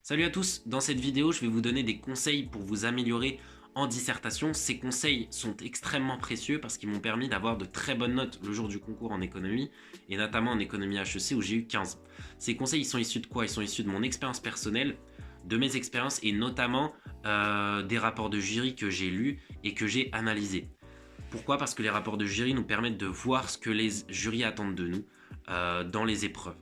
Salut à tous, dans cette vidéo je vais vous donner des conseils pour vous améliorer en dissertation. Ces conseils sont extrêmement précieux parce qu'ils m'ont permis d'avoir de très bonnes notes le jour du concours en économie et notamment en économie HEC où j'ai eu 15. Ces conseils ils sont issus de quoi? Ils sont issus de mon expérience personnelle, de mes expériences et notamment des rapports de jury que j'ai lus et que j'ai analysés. Pourquoi? Parce que les rapports de jury nous permettent de voir ce que les jurys attendent de nous dans les épreuves.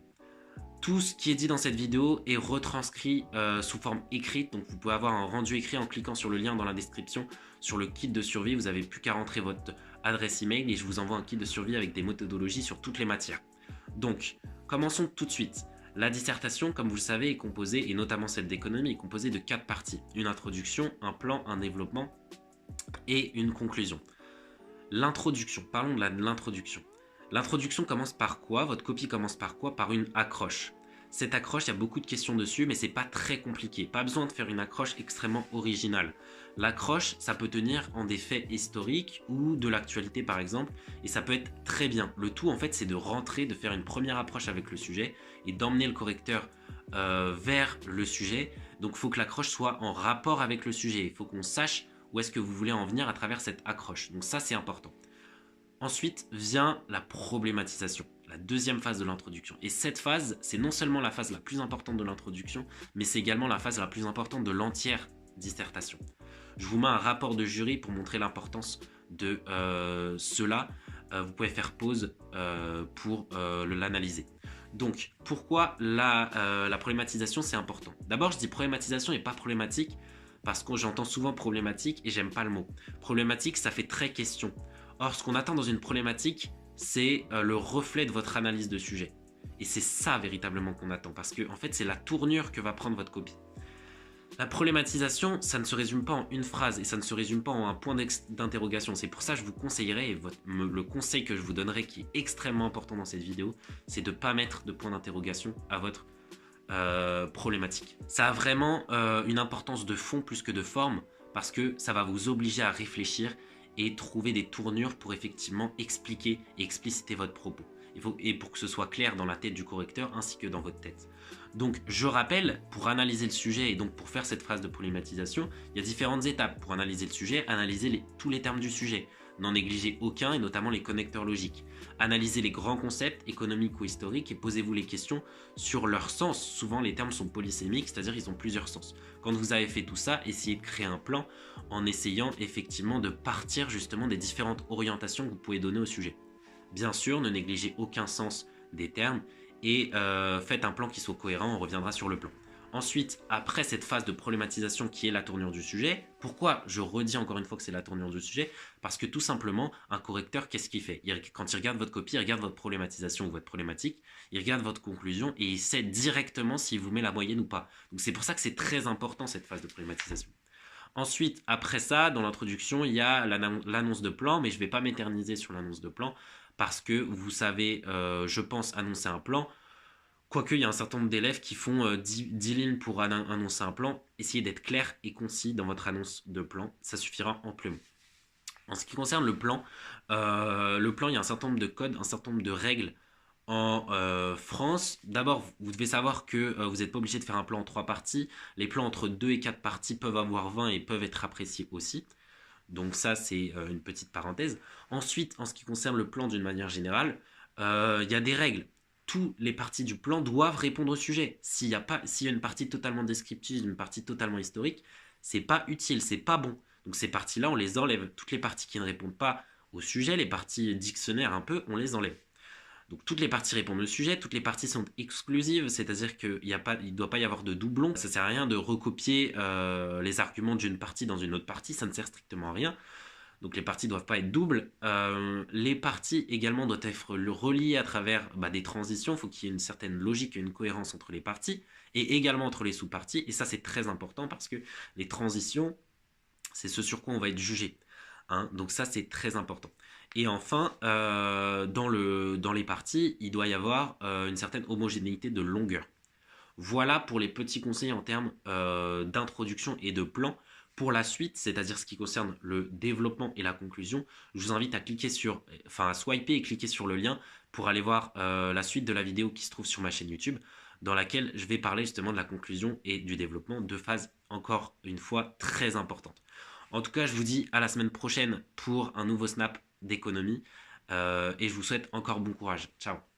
Tout ce qui est dit dans cette vidéo est retranscrit sous forme écrite, donc vous pouvez avoir un rendu écrit en cliquant sur le lien dans la description sur le kit de survie. Vous n'avez plus qu'à rentrer votre adresse email et je vous envoie un kit de survie avec des méthodologies sur toutes les matières. Donc, commençons tout de suite. La dissertation, comme vous le savez, est composée, et notamment celle d'économie, est composée de 4 parties. Une introduction, un plan, un développement et une conclusion. L'introduction, parlons de l'introduction. L'introduction commence par quoi? Votre copie commence par quoi? Par une accroche. Cette accroche, il y a beaucoup de questions dessus, mais c'est pas très compliqué. Pas besoin de faire une accroche extrêmement originale. L'accroche, ça peut tenir en des faits historiques ou de l'actualité par exemple, et ça peut être très bien. Le tout en fait, c'est de rentrer, de faire une première approche avec le sujet et d'emmener le correcteur vers le sujet. Donc il faut que l'accroche soit en rapport avec le sujet. Il faut qu'on sache où est-ce que vous voulez en venir à travers cette accroche. Donc ça, c'est important. Ensuite vient la problématisation, la deuxième phase de l'introduction. Et cette phase, c'est non seulement la phase la plus importante de l'introduction, mais c'est également la phase la plus importante de l'entière dissertation. Je vous mets un rapport de jury pour montrer l'importance de cela. Vous pouvez faire pause pour l'analyser. Donc, pourquoi la problématisation, c'est important? D'abord, je dis problématisation et pas problématique, parce que j'entends souvent problématique et j'aime pas le mot. Problématique, ça fait très question. Or, ce qu'on attend dans une problématique, c'est le reflet de votre analyse de sujet. Et c'est ça véritablement qu'on attend, parce que en fait, c'est la tournure que va prendre votre copie. La problématisation, ça ne se résume pas en une phrase et ça ne se résume pas en un point d'interrogation. C'est pour ça que je vous conseillerais, et le conseil que je vous donnerai qui est extrêmement important dans cette vidéo, c'est de ne pas mettre de point d'interrogation à votre problématique. Ça a vraiment une importance de fond plus que de forme, parce que ça va vous obliger à réfléchir et trouver des tournures pour effectivement expliquer et expliciter votre propos. Et pour que ce soit clair dans la tête du correcteur ainsi que dans votre tête. Donc je rappelle, pour analyser le sujet et donc pour faire cette phase de problématisation, il y a différentes étapes. Pour analyser le sujet, analysez tous les termes du sujet. N'en négligez aucun et notamment les connecteurs logiques. Analysez les grands concepts économiques ou historiques et posez-vous les questions sur leur sens. Souvent les termes sont polysémiques, c'est-à-dire ils ont plusieurs sens. Quand vous avez fait tout ça, essayez de créer un plan en essayant effectivement de partir justement des différentes orientations que vous pouvez donner au sujet. Bien sûr, ne négligez aucun sens des termes et faites un plan qui soit cohérent, on reviendra sur le plan. Ensuite, après cette phase de problématisation qui est la tournure du sujet, pourquoi je redis encore une fois que c'est la tournure du sujet? Parce que tout simplement, un correcteur, qu'est-ce qu'il fait? Quand il regarde votre copie, il regarde votre problématisation ou votre problématique, il regarde votre conclusion et il sait directement s'il vous met la moyenne ou pas. Donc c'est pour ça que c'est très important cette phase de problématisation. Ensuite, après ça, dans l'introduction, il y a l'annonce de plan, mais je ne vais pas m'éterniser sur l'annonce de plan parce que vous savez, je pense, annoncer un plan. Quoique, il y a un certain nombre d'élèves qui font 10 lignes pour annoncer un plan. Essayez d'être clair et concis dans votre annonce de plan. Ça suffira amplement. En ce qui concerne le plan, il y a un certain nombre de codes, un certain nombre de règles en France. D'abord, vous devez savoir que vous n'êtes pas obligé de faire un plan en 3 parties. Les plans entre 2 et 4 parties peuvent avoir 20 et peuvent être appréciés aussi. Donc ça, c'est une petite parenthèse. Ensuite, en ce qui concerne le plan d'une manière générale, il y a des règles. Toutes les parties du plan doivent répondre au sujet. S'il y a une partie totalement descriptive, une partie totalement historique, c'est pas utile, c'est pas bon. Donc ces parties-là, on les enlève. Toutes les parties qui ne répondent pas au sujet, les parties dictionnaires un peu, on les enlève. Donc toutes les parties répondent au sujet, toutes les parties sont exclusives, c'est-à-dire qu'il ne doit pas y avoir de doublons. Ça ne sert à rien de recopier les arguments d'une partie dans une autre partie, ça ne sert strictement à rien. Donc les parties ne doivent pas être doubles. Les parties également doivent être reliées à travers des transitions. Il faut qu'il y ait une certaine logique et une cohérence entre les parties et également entre les sous-parties. Et ça, c'est très important parce que les transitions, c'est ce sur quoi on va être jugé. Donc ça, c'est très important. Et enfin, dans les parties, il doit y avoir une certaine homogénéité de longueur. Voilà pour les petits conseils en termes d'introduction et de plan. Pour la suite, c'est-à-dire ce qui concerne le développement et la conclusion, je vous invite à swiper et cliquer sur le lien pour aller voir la suite de la vidéo qui se trouve sur ma chaîne YouTube. dans laquelle je vais parler justement de la conclusion et du développement, deux phases encore une fois très importantes. En tout cas, je vous dis à la semaine prochaine pour un nouveau snap d'économie et je vous souhaite encore bon courage. Ciao.